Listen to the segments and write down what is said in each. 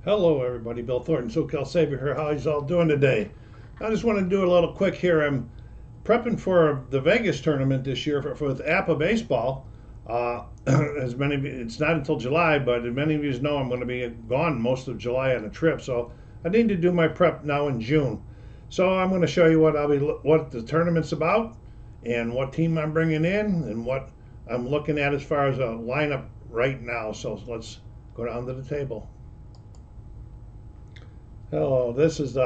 Hello, everybody. Bill Thornton, SoCal Savior here. How you all doing today? I just want to do a little quick here. I'm prepping for the Vegas tournament this year for with APA baseball. As many of you, it's not until July, but as many of you know, I'm going to be gone most of July on a trip, so I need to do my prep now in June. So I'm going to show you what the tournament's about, and what team I'm bringing in, and what I'm looking at as far as a lineup right now. So let's go down to the table. Hello, this is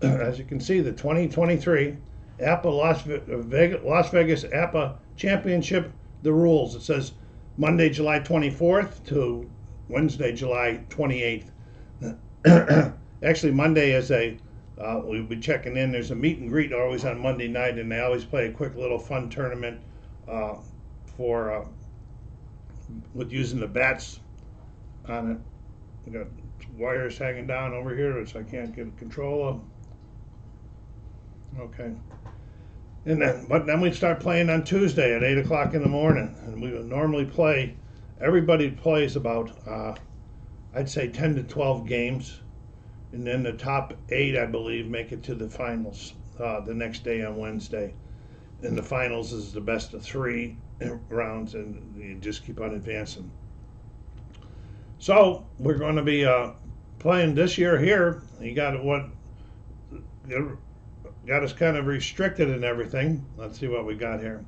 as you can see, the 2023 APA Las Vegas APA Championship. The rules. It says Monday, July 24th to Wednesday, July 28th. Actually, Monday is we'll be checking in. There's a meet and greet always on Monday night, and they always play a quick little fun tournament for with using the bats on it. We got wires hanging down over here, which I can't get control of. Okay. But then we start playing on Tuesday at 8 o'clock in the morning, and we would normally play. Everybody plays about, I'd say 10 to 12 games, and then the top 8, I believe, make it to the finals the next day on Wednesday. And the finals is the best of 3 rounds, and you just keep on advancing. So we're going to be playing this year here. You got us kind of restricted and everything. Let's see what we got here.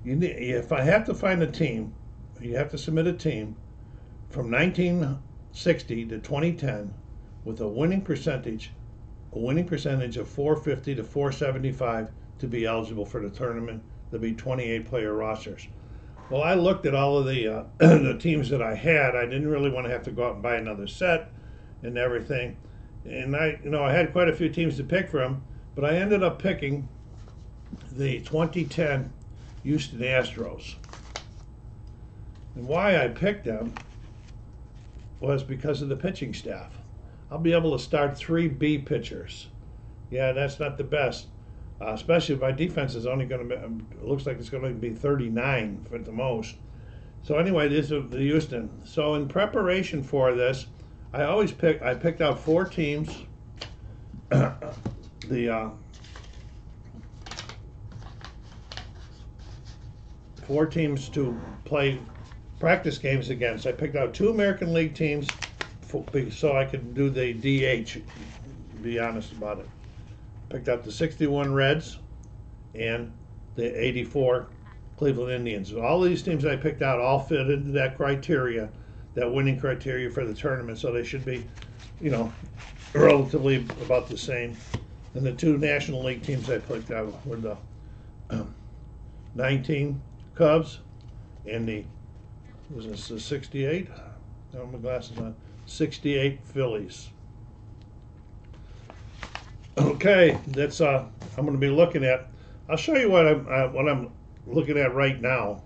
If I have to find a team, you have to submit a team from 1960 to 2010 with a winning percentage of 450 to 475 to be eligible for the tournament. There'll be 28 player rosters. Well, I looked at all of the the teams that I had. I didn't really want to have to go out and buy another set and everything. And I had quite a few teams to pick from, but I ended up picking the 2010 Houston Astros. And why I picked them was because of the pitching staff. I'll be able to start 3 B pitchers. Yeah, that's not the best. Especially if my defense is only going to be, looks like it's going to be 39 at the most. So anyway, this is the Houston. So in preparation for this, I picked out 4 teams. The 4 teams to play practice games against. I picked out 2 American League teams so I could do the DH. Be honest about it. Picked out the 61 Reds and the 84 Cleveland Indians. All these teams I picked out all fit into that criteria, that winning criteria for the tournament, so they should be, relatively about the same. And the 2 National League teams I picked out were the 19 Cubs and the 68? I don't have my glasses on. 68 Phillies. Okay, that's I'm going to be looking at. I'll show you what I'm looking at right now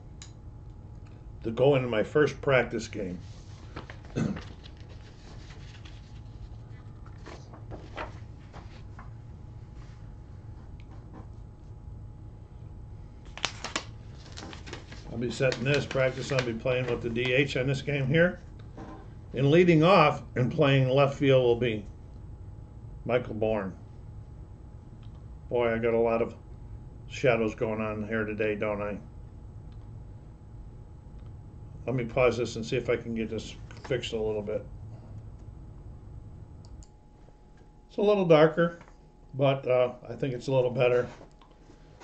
to go into my first practice game. I'll be setting this practice. I'll be playing with the DH on this game here, and leading off and playing left field will be Michael Bourn. Boy, I got a lot of shadows going on here today, don't I? Let me pause this and see if I can get this fixed a little bit. It's a little darker, but I think it's a little better.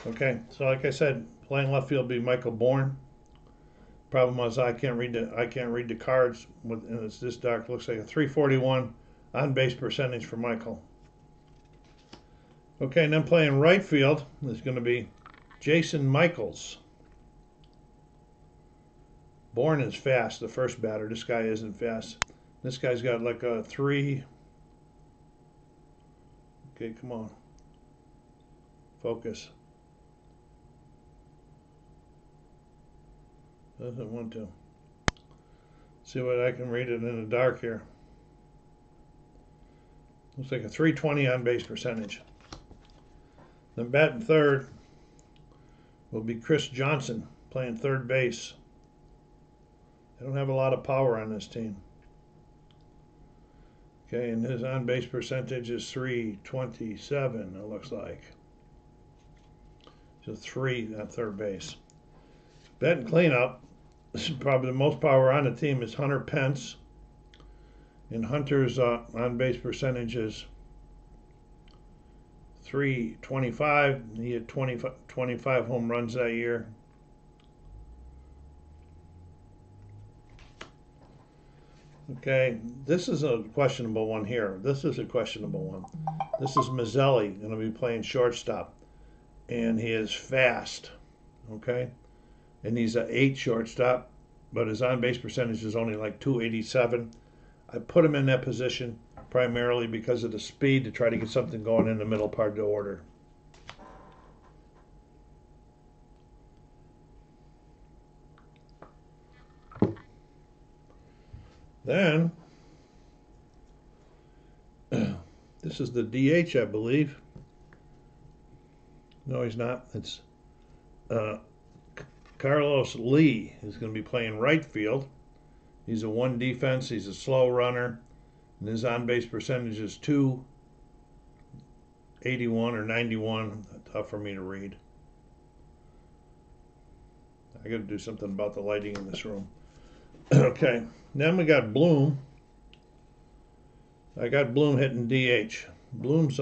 Okay, so like I said, playing left field will be Michael Bourn. Problem was I can't read the cards and it's this dark. It looks like a 341 on base percentage for Michael. Okay, and then playing right field is going to be Jason Michaels. Bourn is fast, the first batter. This guy isn't fast. This guy's got like a 3. Okay, come on. Focus. Doesn't want to. See what I can read it in the dark here. Looks like a 320 on base percentage. Then batting third will be Chris Johnson, playing third base. They don't have a lot of power on this team. Okay, and his on-base percentage is .327, it looks like. So 3 at third base. Batting cleanup, this is probably the most power on the team, is Hunter Pence. And Hunter's on-base percentage is .325. He had 25 home runs that year. Okay, this is a questionable one here. This is a questionable one. This is Mazzelli, going to be playing shortstop. And he is fast, okay? And he's an 8 shortstop, but his on-base percentage is only like .287. I put him in that position primarily because of the speed to try to get something going in the middle part of the order. Then, this is the DH, I believe. No, he's not. It's Carlos Lee is going to be playing right field. He's a 1 defense. He's a slow runner. And his on-base percentage is .281 or 91. Tough for me to read. I got to do something about the lighting in this room. Okay, then we got Bloom. I got Bloom hitting DH. Bloom's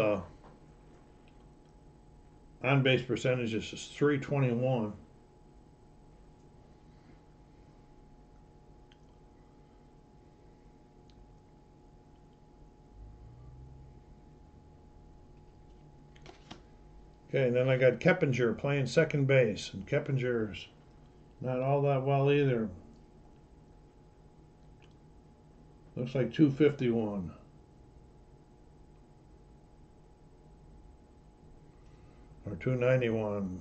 on-base percentage is .321. Okay, and then I got Keppinger playing second base, and Keppinger's not all that well either. Looks like .251. Or .291.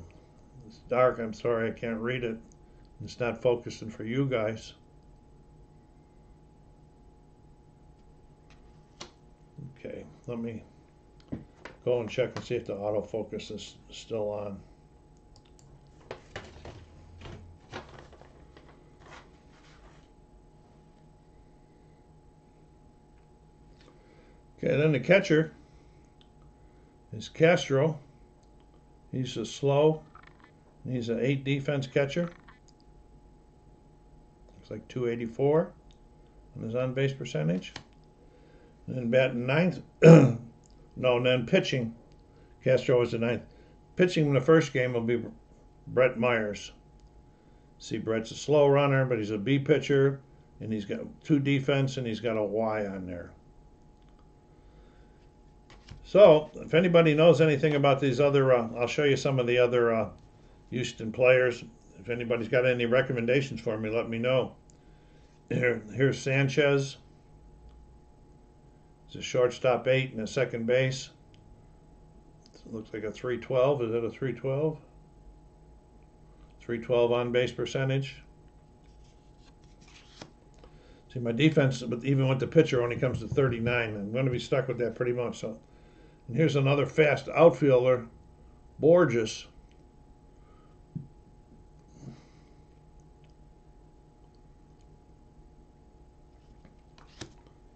It's dark, I'm sorry, I can't read it. It's not focusing for you guys. Okay, let me go and check and see if the autofocus is still on. Okay, then the catcher is Castro. He's a slow. He's an 8 defense catcher. Looks like .284 on his on-base percentage. And then batting ninth. No, and then pitching. Castro is the ninth. Pitching in the first game will be Brett Myers. See, Brett's a slow runner, but he's a B pitcher, and he's got 2 defense, and he's got a Y on there. So, if anybody knows anything about these other, I'll show you some of the other Houston players. If anybody's got any recommendations for me, let me know. Here's Sanchez. It's a shortstop 8 and a second base. It looks like a .312. Is it a .312? .312 on base percentage. See, my defense, but even with the pitcher, only comes to 39. I'm going to be stuck with that pretty much. So, and here's another fast outfielder, Borges.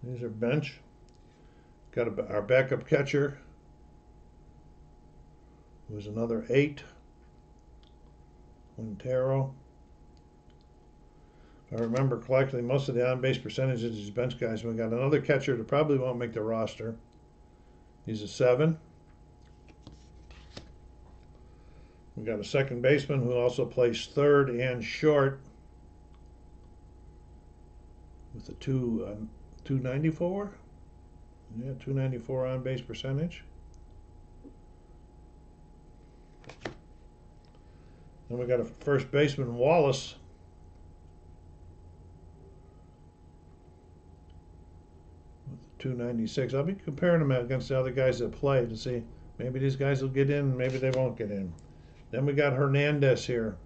Here's our bench. Got our backup catcher, who was another 8, Quintero. If I remember correctly, most of the on-base percentages is bench guys. We got another catcher that probably won't make the roster. He's a 7. We got a second baseman who also plays third and short with a 294. Yeah, 294 on base percentage. Then we got a first baseman, Wallace. With 296. I'll be comparing them against the other guys that play to see maybe these guys will get in, maybe they won't get in. Then we got Hernandez here,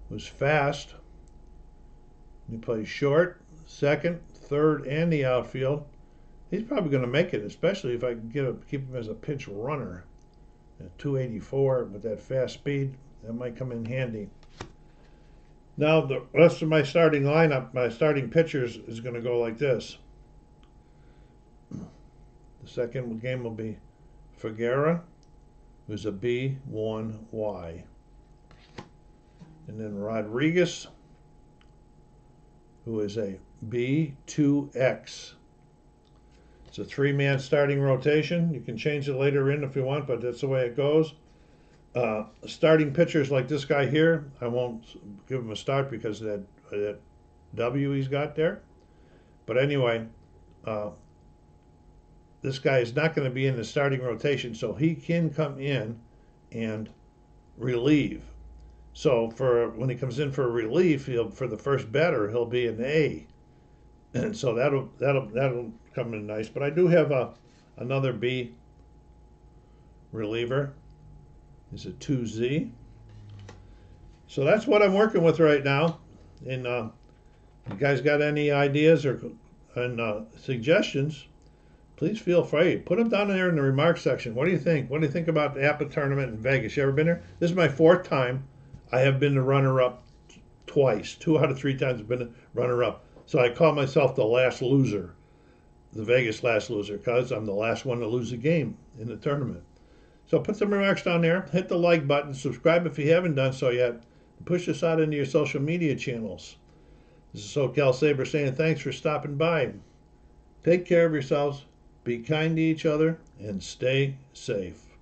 who's fast. He plays short, second, third, and the outfield. He's probably going to make it, especially if I can keep him as a pinch runner. At 284 with that fast speed, that might come in handy. Now the rest of my starting lineup, my starting pitchers is going to go like this. The second game will be Figuera, who's a B1Y. And then Rodriguez, who is a B2X. It's a 3-man starting rotation. You can change it later in if you want, but that's the way it goes. Starting pitchers like this guy here, I won't give him a start because of that W he's got there. But anyway, this guy is not going to be in the starting rotation, so he can come in and relieve. So when he comes in for relief, for the first batter, he'll be an A, and so that'll come in nice. But I do have another B reliever. Is a 2Z. So that's what I'm working with right now. And you guys got any ideas or suggestions? Please feel free. Put them down there in the remarks section. What do you think? What do you think about the APBA tournament in Vegas? You ever been there? This is my 4th time. I have been the runner-up twice. 2 out of 3 times I've been the runner-up. So I call myself the last loser, the Vegas last loser, because I'm the last one to lose a game in the tournament. So put some remarks down there. Hit the like button. Subscribe if you haven't done so yet. Push this out into your social media channels. This is SoCal Saber saying thanks for stopping by. Take care of yourselves. Be kind to each other and stay safe.